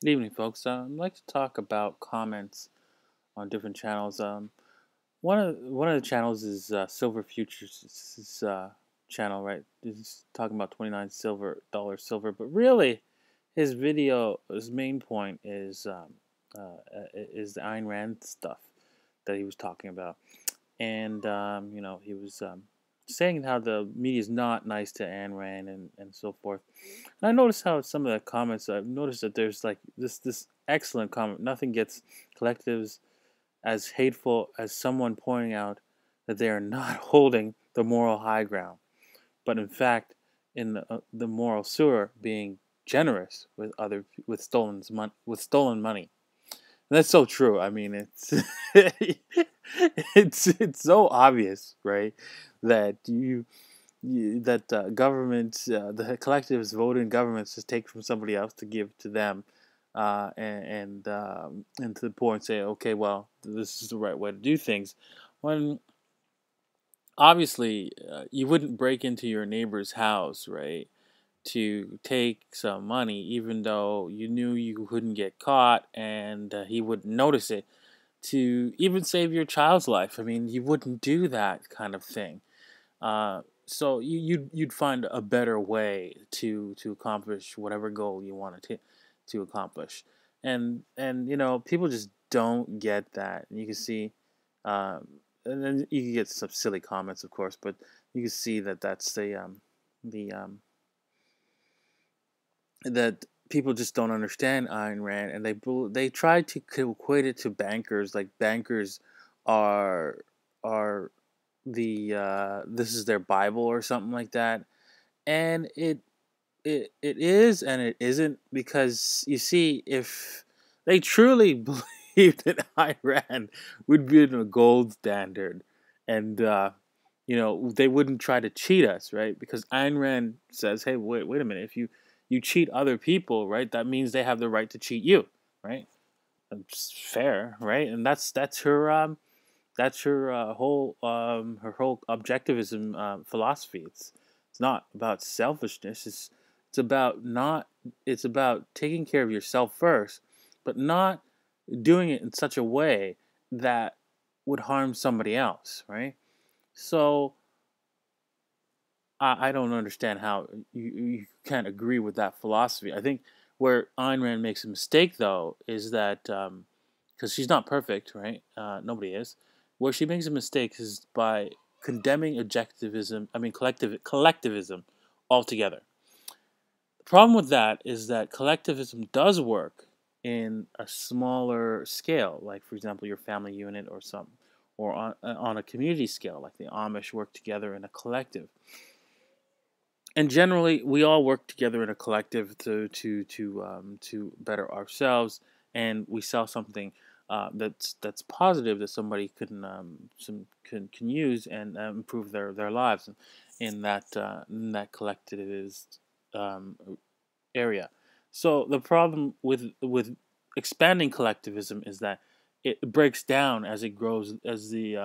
Good evening, folks. I'd like to talk about comments on different channels. One of the channels is Silver Futures. This is channel, right? He's talking about $29 silver, but really, his main point is the Ayn Rand stuff that he was talking about, and he was saying how the media is not nice to Ayn Rand and so forth. And I noticed how some of the comments I've noticed that there's like this excellent comment. Nothing gets collectives as hateful as someone pointing out that they are not holding the moral high ground, but in fact in the moral sewer being generous with stolen money. And that's so true. I mean, it's it's so obvious, right? That that governments, the collectives vote in governments to take from somebody else to give to them, and to the poor and say, okay, well, this is the right way to do things. When obviously you wouldn't break into your neighbor's house, right, to take some money, even though you knew you couldn't get caught and he wouldn't notice it. To even save your child's life, I mean, you wouldn't do that kind of thing. So you'd find a better way to accomplish whatever goal you wanted to accomplish, and people just don't get that. And you can see, and then you can get some silly comments, of course, but you can see that that's the that people just don't understand Ayn Rand, and they try to equate it to bankers, like bankers are are the this is their Bible or something like that, and it is and it isn't, because you see, if they truly believed that Iran would be a gold standard, and they wouldn't try to cheat us, right? Because Ayn Rand says, hey, wait a minute, if you cheat other people, right, that means they have the right to cheat you, right? It's fair, right? And that's her whole objectivism philosophy. It's not about selfishness. It's about not it's about taking care of yourself first, but not doing it in such a way that would harm somebody else, right? So I don't understand how you can't agree with that philosophy. I think where Ayn Rand makes a mistake, though, is that because she's not perfect, right? Nobody is. Where she makes a mistake is by condemning objectivism. I mean, collectivism altogether. The problem with that is that collectivism does work in a smaller scale, like for example, your family unit or some, or on a community scale, like the Amish work together in a collective. And generally, we all work together in a collective to better ourselves, and we sell something that's positive that somebody can use and improve their lives in that collectivist um, area. So the problem with expanding collectivism is that it breaks down as it grows, as the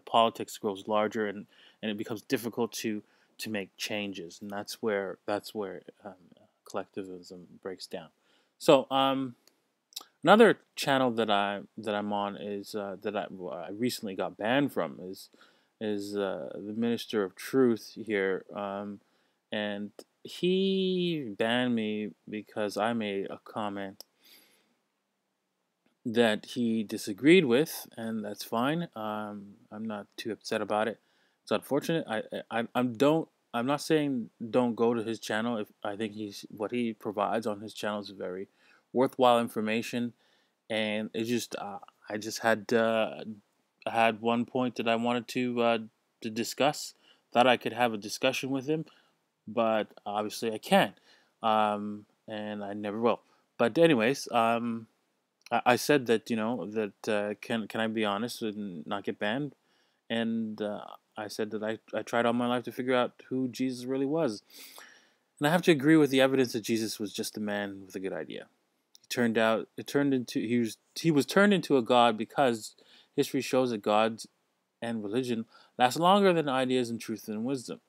politics grows larger, and it becomes difficult to make changes, and that's where collectivism breaks down. So another channel that I'm on is I recently got banned from is the Minister of Truth here, and he banned me because I made a comment that he disagreed with, and that's fine. I'm not too upset about it. It's unfortunate. I'm not saying don't go to his channel. If I think he's what he provides on his channel is very worthwhile information, and I just I had one point that I wanted to discuss. Thought I could have a discussion with him, but obviously I can't, and I never will. But anyways, I said that that can I be honest and not get banned, and I said that I tried all my life to figure out who Jesus really was, and I have to agree with the evidence that Jesus was just a man with a good idea. It turned into he was turned into a god because history shows that gods and religion last longer than ideas and truth and wisdom.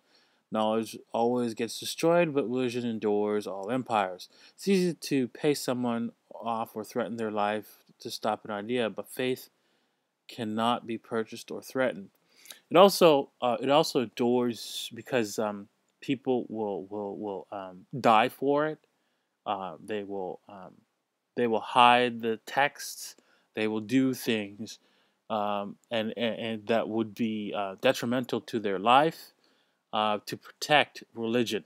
Knowledge always gets destroyed, but religion endures all empires. It's easy to pay someone off or threaten their life to stop an idea, but faith cannot be purchased or threatened. It also endures because people will die for it. Uh, they will um, they will hide the texts. They will do things, and that would be detrimental to their life, to protect religion.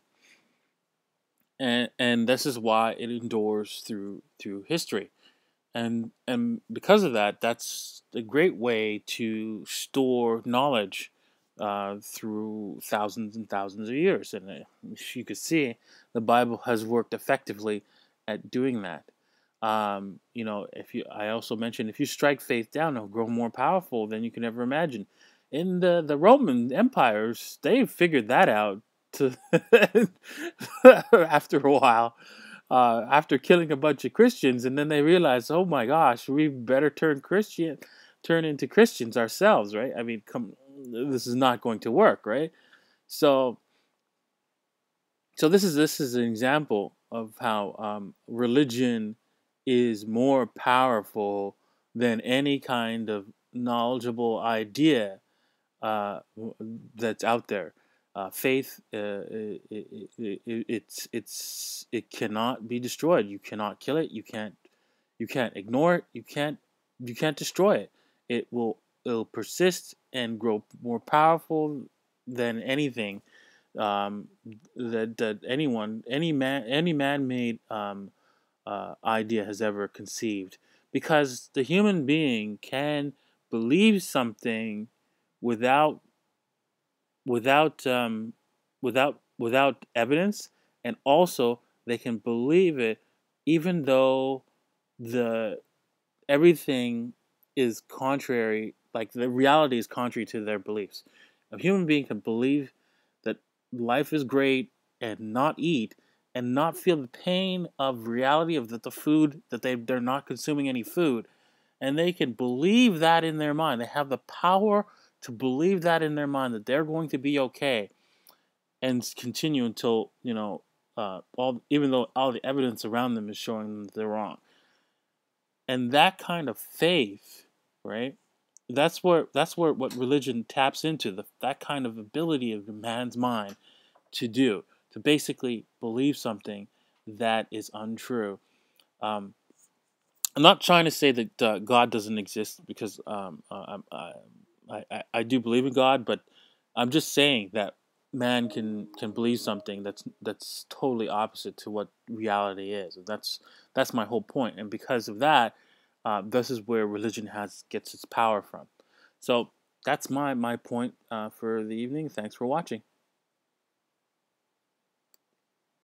And this is why it endures through history. And because of that, that's a great way to store knowledge through thousands and thousands of years. And as you can see, the Bible has worked effectively at doing that. If you, I also mentioned, if you strike faith down, it'll grow more powerful than you can ever imagine. In the Roman empires, they figured that out to after a while, after killing a bunch of Christians, and then they realized, oh my gosh, we better turn into Christians ourselves, right? I mean, this is not going to work, right? So, so this is an example of how religion is more powerful than any kind of knowledgeable idea that's out there. Faith, it cannot be destroyed. You cannot kill it. You can't ignore it. You can't destroy it. It'll persist and grow more powerful than anything that any man-made idea has ever conceived, because the human being can believe something without without without evidence, and also they can believe it even though the everything is contrary, like the reality is contrary to their beliefs. A human being can believe that life is great and not eat, and not feel the pain of reality of the food that they're not consuming any food, and they can believe that in their mind. They have the power to believe that in their mind, that they're going to be okay, and continue until all, even though all the evidence around them is showing them that they're wrong. And that kind of faith, right? That's where what religion taps into, that kind of ability of the man's mind to basically believe something that is untrue. Um, I'm not trying to say that God doesn't exist, because I do believe in God, but I'm just saying that man can believe something that's totally opposite to what reality is. And that's my whole point. And because of that, this is where religion gets its power from. So that's my point for the evening. Thanks for watching.